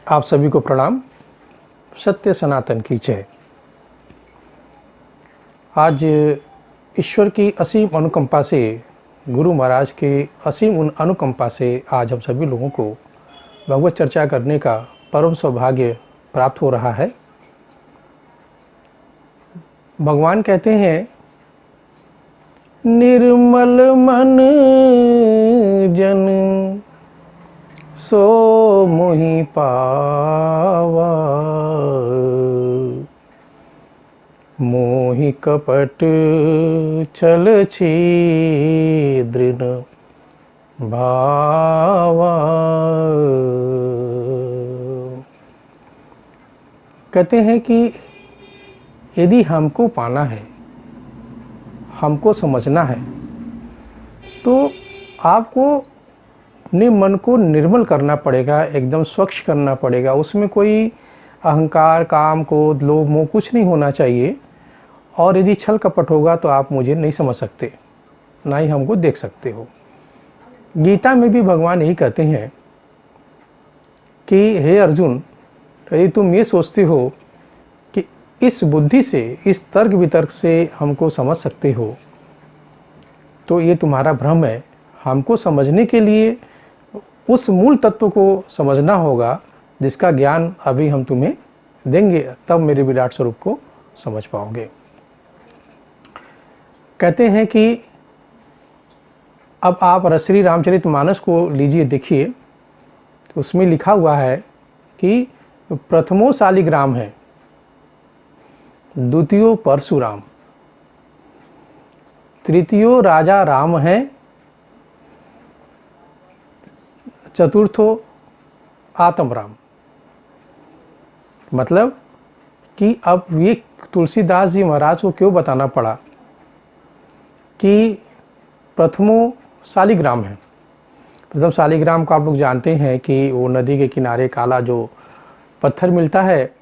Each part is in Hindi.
आप सभी को प्रणाम। सत्य सनातन की जय। आज ईश्वर की असीम अनुकंपा से, गुरु महाराज के असीम अनुकंपा से आज हम सभी लोगों को भगवत चर्चा करने का परम सौभाग्य प्राप्त हो रहा है। भगवान कहते हैं, निर्मल मन जन सो मोहि पावा, मोहि कपट छल छिद्र भावा। कहते हैं कि यदि हमको पाना है, हमको समझना है, तो आपको अपने मन को निर्मल करना पड़ेगा, एकदम स्वच्छ करना पड़ेगा। उसमें कोई अहंकार, काम, क्रोध, लोभ, मोह कुछ नहीं होना चाहिए। और यदि छल कपट होगा तो आप मुझे नहीं समझ सकते, ना ही हमको देख सकते हो। गीता में भी भगवान यही कहते हैं कि हे अर्जुन, यदि तुम ये सोचते हो कि इस बुद्धि से, इस तर्क वितर्क से हमको समझ सकते हो, तो ये तुम्हारा भ्रम है। हमको समझने के लिए उस मूल तत्व को समझना होगा जिसका ज्ञान अभी हम तुम्हें देंगे, तब मेरे विराट स्वरूप को समझ पाओगे। कहते हैं कि अब आप श्री रामचरितमानस को लीजिए, देखिए, तो उसमें लिखा हुआ है कि प्रथमो शालिग्राम है, द्वितीयो परशुराम, तृतीयो राजा राम है, चतुर्थो आत्म राम। मतलब कि अब ये तुलसीदास जी महाराज को क्यों बताना पड़ा कि प्रथमो शालिग्राम है। प्रथम शालिग्राम को आप लोग जानते हैं कि वो नदी के किनारे काला जो पत्थर मिलता है,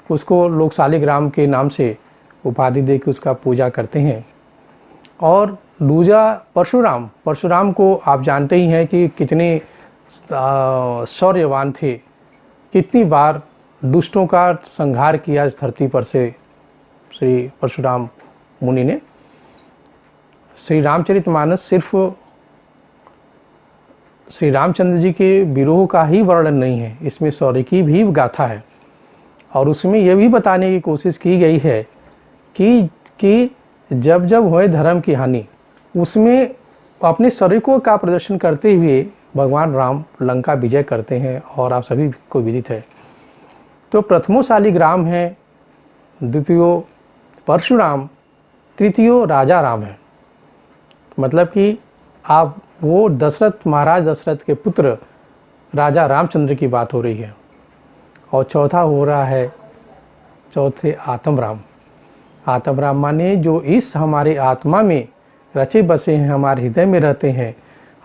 उसको लोग शालिग्राम के नाम से उपाधि दे के उसका पूजा करते हैं। और दूजा परशुराम, परशुराम को आप जानते ही हैं कि कितने शौर्यवान थे, कितनी बार दुष्टों का संहार किया इस धरती पर से श्री परशुराम मुनि ने। श्री रामचरितमानस सिर्फ श्री रामचंद्र जी के विरोह का ही वर्णन नहीं है, इसमें शौर्य की भी गाथा है। और उसमें यह भी बताने की कोशिश की गई है कि जब जब हुए धर्म की हानि, उसमें अपने शौर्य का प्रदर्शन करते हुए भगवान राम लंका विजय करते हैं, और आप सभी को विदित है। तो प्रथमो शालिग्राम है, द्वितीयो परशुराम, तृतीयो राजा राम है। मतलब कि आप वो दशरथ, महाराज दशरथ के पुत्र राजा रामचंद्र की बात हो रही है। और चौथा हो रहा है, चौथे आत्म राम। आत्म राम माने जो इस हमारे आत्मा में रचे बसे हैं, हमारे हृदय में रहते हैं,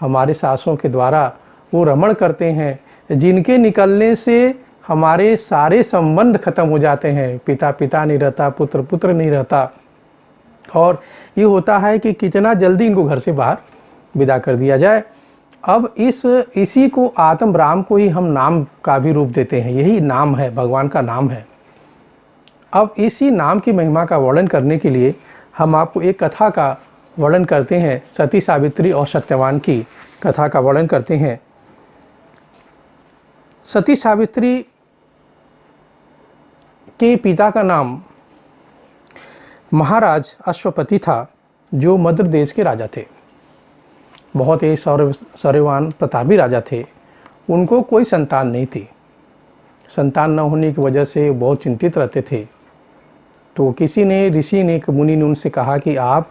हमारे सांसों के द्वारा वो रमण करते हैं, जिनके निकलने से हमारे सारे संबंध खत्म हो जाते हैं। पिता पिता नहीं रहता, पुत्र पुत्र नहीं रहता, और ये होता है कि कितना जल्दी इनको घर से बाहर विदा कर दिया जाए। अब इसी को आत्म राम को ही हम नाम का भी रूप देते हैं। यही नाम है, भगवान का नाम है। अब इसी नाम की महिमा का वर्णन करने के लिए हम आपको एक कथा का वर्णन करते हैं। सती सावित्री और सत्यवान की कथा का वर्णन करते हैं। सती सावित्री के पिता का नाम महाराज अश्वपति था, जो मद्र देश के राजा थे। बहुत ही शौर्यवान प्रतापी राजा थे। उनको कोई संतान नहीं थी। संतान न होने की वजह से बहुत चिंतित रहते थे। तो किसी ने, ऋषि ने, मुनि ने उनसे कहा कि आप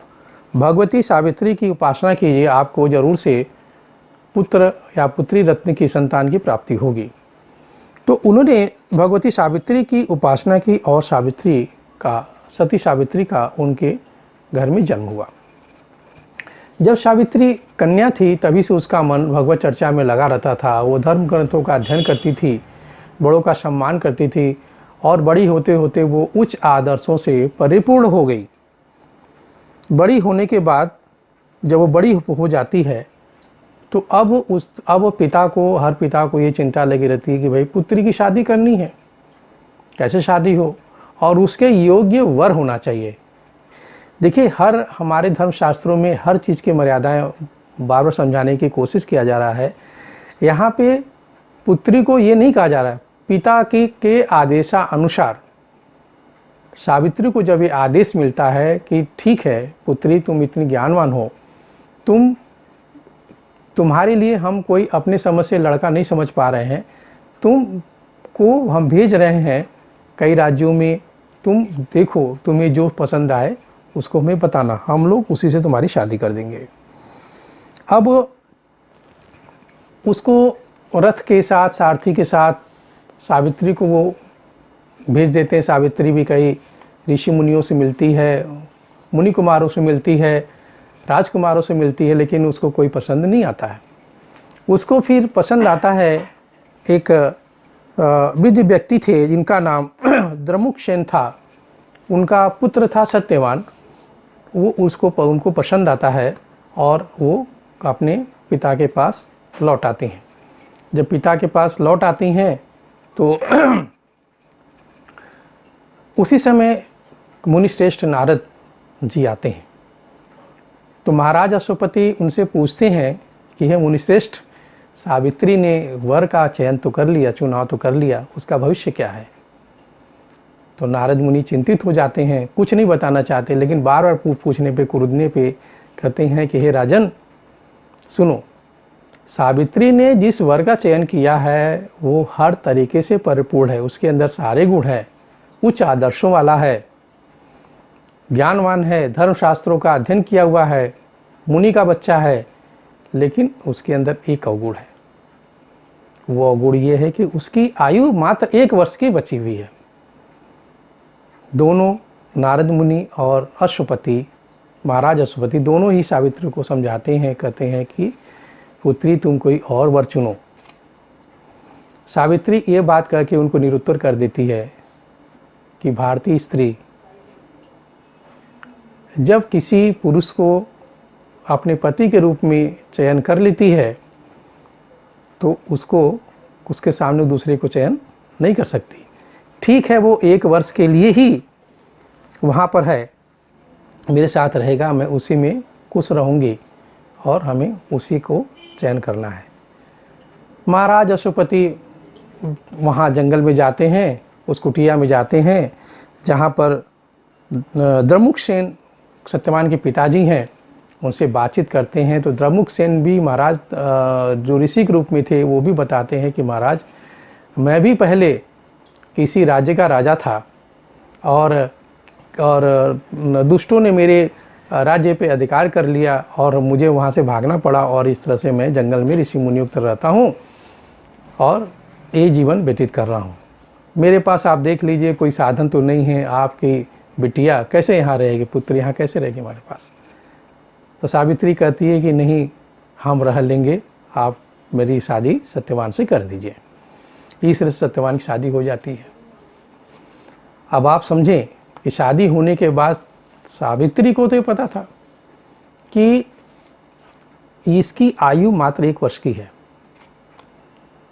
भगवती सावित्री की उपासना कीजिए, आपको जरूर से पुत्र या पुत्री रत्न की संतान की प्राप्ति होगी। तो उन्होंने भगवती सावित्री की उपासना की, और सती सावित्री का उनके घर में जन्म हुआ। जब सावित्री कन्या थी, तभी से उसका मन भगवत चर्चा में लगा रहता था। वो धर्म ग्रंथों का अध्ययन करती थी, बड़ों का सम्मान करती थी, और बड़ी होते होते वो उच्च आदर्शों से परिपूर्ण हो गई। बड़ी होने के बाद जब वो बड़ी हो जाती है, तो अब हर पिता को ये चिंता लगी रहती है कि भाई पुत्री की शादी करनी है, कैसे शादी हो, और उसके योग्य वर होना चाहिए। देखिए, हमारे धर्मशास्त्रों में हर चीज़ की मर्यादाएं बार बार समझाने की कोशिश किया जा रहा है। यहाँ पे पुत्री को ये नहीं कहा जा रहा है, पिता के आदेशानुसार सावित्री को जब ये आदेश मिलता है कि ठीक है पुत्री, तुम इतनी ज्ञानवान हो, तुम्हारे लिए हम कोई अपने समझ से लड़का नहीं समझ पा रहे हैं, तुमको हम भेज रहे हैं कई राज्यों में, तुम देखो तुम्हें जो पसंद आए उसको हमें बताना, हम लोग उसी से तुम्हारी शादी कर देंगे। अब उसको रथ के साथ, सारथी के साथ सावित्री को वो भेज देते हैं। सावित्री भी कई ऋषि मुनियों से मिलती है, मुनि कुमारों से मिलती है, राजकुमारों से मिलती है, लेकिन उसको कोई पसंद नहीं आता है। उसको फिर पसंद आता है एक वृद्ध व्यक्ति थे जिनका नाम द्रमुकसेन था, उनका पुत्र था सत्यवान। वो उनको पसंद आता है और वो अपने पिता के पास लौट आती हैं। जब पिता के पास लौट आती हैं तो उसी समय मुनिश्रेष्ठ नारद जी आते हैं। तो महाराज अश्वपति उनसे पूछते हैं कि हे मुनिश्रेष्ठ, सावित्री ने वर का चयन तो कर लिया, चुनाव तो कर लिया, उसका भविष्य क्या है? तो नारद मुनि चिंतित हो जाते हैं, कुछ नहीं बताना चाहते, लेकिन बार बार पूछने पे, कुरुदने पे कहते हैं कि हे राजन सुनो, सावित्री ने जिस वर का चयन किया है वो हर तरीके से परिपूर्ण है, उसके अंदर सारे गुण हैं, उच्च आदर्शों वाला है, ज्ञानवान है, धर्मशास्त्रों का अध्ययन किया हुआ है, मुनि का बच्चा है, लेकिन उसके अंदर एक अवगुण है। वो अवगुण ये है कि उसकी आयु मात्र 1 वर्ष की बची हुई है। दोनों नारद मुनि और अश्वपति, महाराज अश्वपति, दोनों ही सावित्री को समझाते हैं, कहते हैं कि पुत्री तुम कोई और वर चुनो। सावित्री ये बात कह के उनको निरुत्तर कर देती है कि भारतीय स्त्री जब किसी पुरुष को अपने पति के रूप में चयन कर लेती है तो उसके सामने दूसरे को चयन नहीं कर सकती। ठीक है, वो 1 वर्ष के लिए ही वहाँ पर है, मेरे साथ रहेगा, मैं उसी में खुश रहूँगी और हमें उसी को चयन करना है। महाराज अश्वपति वहाँ जंगल में जाते हैं, उस कुटिया में जाते हैं जहाँ पर द्रमुकसेन सत्यवान के पिताजी हैं, उनसे बातचीत करते हैं। तो द्रमुकसेन भी महाराज जो ऋषि के रूप में थे वो भी बताते हैं कि महाराज मैं भी पहले किसी राज्य का राजा था और दुष्टों ने मेरे राज्य पे अधिकार कर लिया और मुझे वहाँ से भागना पड़ा, और इस तरह से मैं जंगल में ऋषि मुनियों की तरह रहता हूँ और ये जीवन व्यतीत कर रहा हूँ। मेरे पास आप देख लीजिए कोई साधन तो नहीं है, आपकी बिटिया कैसे यहाँ रहेगी, पुत्र यहाँ कैसे रहेगी हमारे पास? तो सावित्री कहती है कि नहीं, हम रह लेंगे, आप मेरी शादी सत्यवान से कर दीजिए। इस तरह से सत्यवान की शादी हो जाती है। अब आप समझें कि शादी होने के बाद सावित्री को तो ये पता था कि इसकी आयु मात्र 1 वर्ष की है।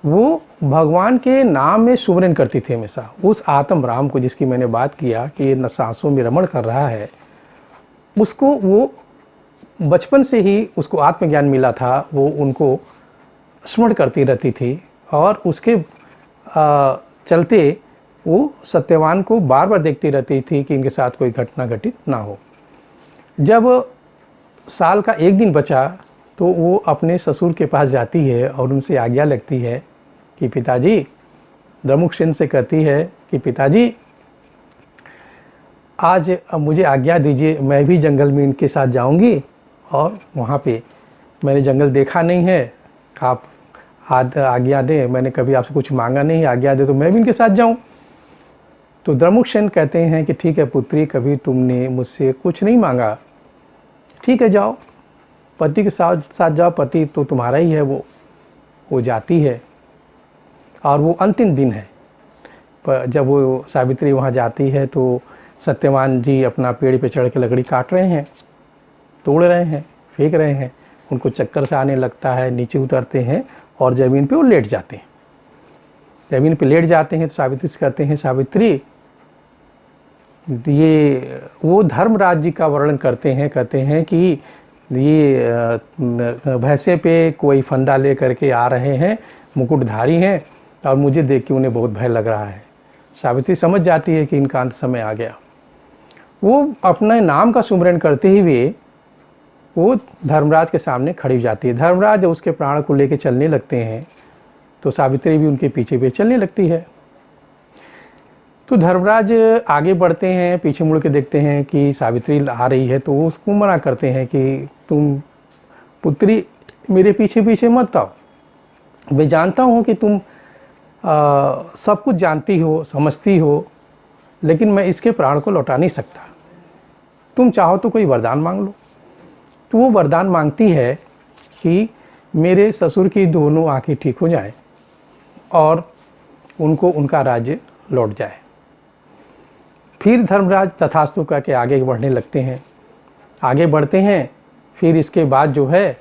वो भगवान के नाम में सुमरन करती थी हमेशा। उस आत्म राम को जिसकी मैंने बात किया कि ये सांसों में रमण कर रहा है, उसको वो बचपन से ही उसको आत्मज्ञान मिला था, वो उनको स्मरण करती रहती थी और उसके चलते वो सत्यवान को बार बार देखती रहती थी कि इनके साथ कोई घटना घटित ना हो। जब साल का 1 दिन बचा तो वो अपने ससुर के पास जाती है और उनसे आज्ञा लगती है कि पिताजी, द्रमुकसेन से कहती है कि पिताजी आज मुझे आज्ञा दीजिए, मैं भी जंगल में इनके साथ जाऊंगी और वहाँ पे मैंने जंगल देखा नहीं है, आप आज्ञा दें, मैंने कभी आपसे कुछ मांगा नहीं, आज्ञा दे तो मैं भी इनके साथ जाऊं। तो द्रमुकसेन कहते हैं कि ठीक है पुत्री, कभी तुमने मुझसे कुछ नहीं मांगा, ठीक है जाओ, पति के साथ जाओ, पति तो तुम्हारा ही है। वो जाती है और वो अंतिम दिन है। पर जब वो सावित्री वहाँ जाती है तो सत्यवान जी अपना पेड़ पे चढ़ के लकड़ी काट रहे हैं, तोड़ रहे हैं, फेंक रहे हैं। उनको चक्कर से आने लगता है, नीचे उतरते हैं और ज़मीन पे वो लेट जाते हैं। ज़मीन पे लेट जाते हैं तो सावित्री से कहते हैं, सावित्री, ये वो धर्मराज जी का वर्णन करते हैं, कहते हैं कि ये भैंसे पे कोई फंदा ले करके आ रहे हैं, मुकुटधारी हैं, और मुझे देख के उन्हें बहुत भय लग रहा है। सावित्री समझ जाती है कि इनका अंत समय आ गया। वो अपने नाम का सुमरन करते हुए वो धर्मराज के सामने खड़ी हो जाती है। धर्मराज जब उसके प्राण को लेकर चलने लगते हैं तो सावित्री भी उनके पीछे पीछे चलने लगती है। तो धर्मराज आगे बढ़ते हैं, पीछे मुड़ के देखते हैं कि सावित्री आ रही है, तो वो उसको मना करते हैं कि तुम पुत्री मेरे पीछे पीछे मत आओ, मैं जानता हूँ कि तुम सब कुछ जानती हो, समझती हो, लेकिन मैं इसके प्राण को लौटा नहीं सकता। तुम चाहो तो कोई वरदान मांग लो। तो वो वरदान मांगती है कि मेरे ससुर की दोनों आंखें ठीक हो जाएं और उनको उनका राज्य लौट जाए। फिर धर्मराज तथास्तु कह के आगे बढ़ने लगते हैं। आगे बढ़ते हैं, फिर इसके बाद जो है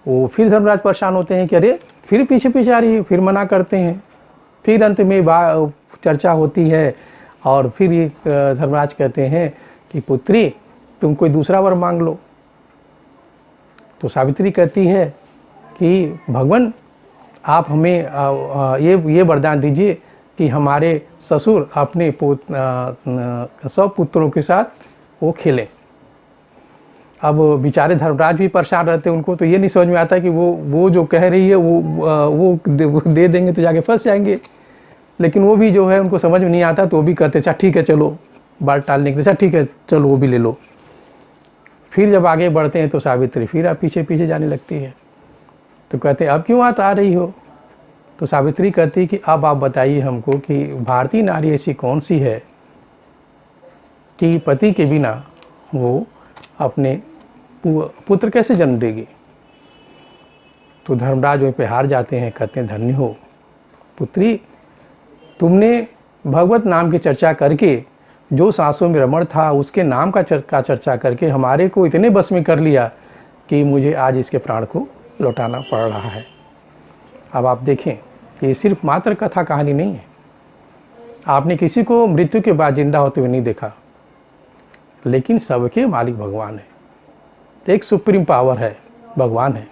वो फिर धर्मराज परेशान होते हैं कि अरे फिर पीछे पीछे आ रही है, फिर मना करते हैं। फिर अंत में चर्चा होती है और फिर ये धर्मराज कहते हैं कि पुत्री तुम कोई दूसरा वर मांग लो। तो सावित्री कहती है कि भगवान आप हमें ये वरदान दीजिए कि हमारे ससुर अपने सब पुत्रों के साथ वो खेलें। अब बेचारे धर्मराज भी परेशान रहते हैं, उनको तो ये नहीं समझ में आता कि वो जो कह रही है वो दे देंगे तो जाके फंस जाएंगे। लेकिन वो भी जो है उनको समझ में नहीं आता, तो वो भी कहते अच्छा ठीक है चलो, बात टालने के लिए अच्छा ठीक है चलो वो भी ले लो। फिर जब आगे बढ़ते हैं तो सावित्री फिर आप पीछे पीछे जाने लगती है। तो कहते हैं अब क्यों बात आ रही हो? तो सावित्री कहती है कि अब आप बताइए हमको कि भारतीय नारी ऐसी कौन सी है कि पति के बिना वो अपने पुत्र कैसे जन्म देगी। तो धर्मराज वहीं पे हार जाते हैं, कहते हैं धन्य हो पुत्री, तुमने भगवत नाम की चर्चा करके जो सांसों में रमण था उसके नाम का चर्चा करके हमारे को इतने बस में कर लिया कि मुझे आज इसके प्राण को लौटाना पड़ रहा है। अब आप देखें, ये सिर्फ मात्र कथा कहानी नहीं है। आपने किसी को मृत्यु के बाद जिंदा होते हुए नहीं देखा, लेकिन सबके मालिक भगवान है। एक सुप्रीम पावर है, भगवान है,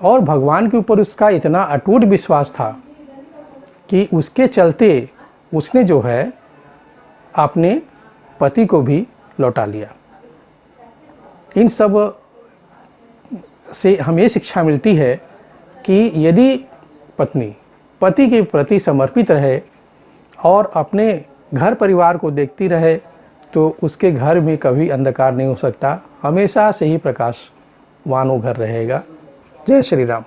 और भगवान के ऊपर उसका इतना अटूट विश्वास था कि उसके चलते उसने जो है अपने पति को भी लौटा लिया। इन सब से हमें शिक्षा मिलती है कि यदि पत्नी पति के प्रति समर्पित रहे और अपने घर परिवार को देखती रहे तो उसके घर में कभी अंधकार नहीं हो सकता, हमेशा से ही प्रकाशवान वो घर रहेगा। जय श्री राम।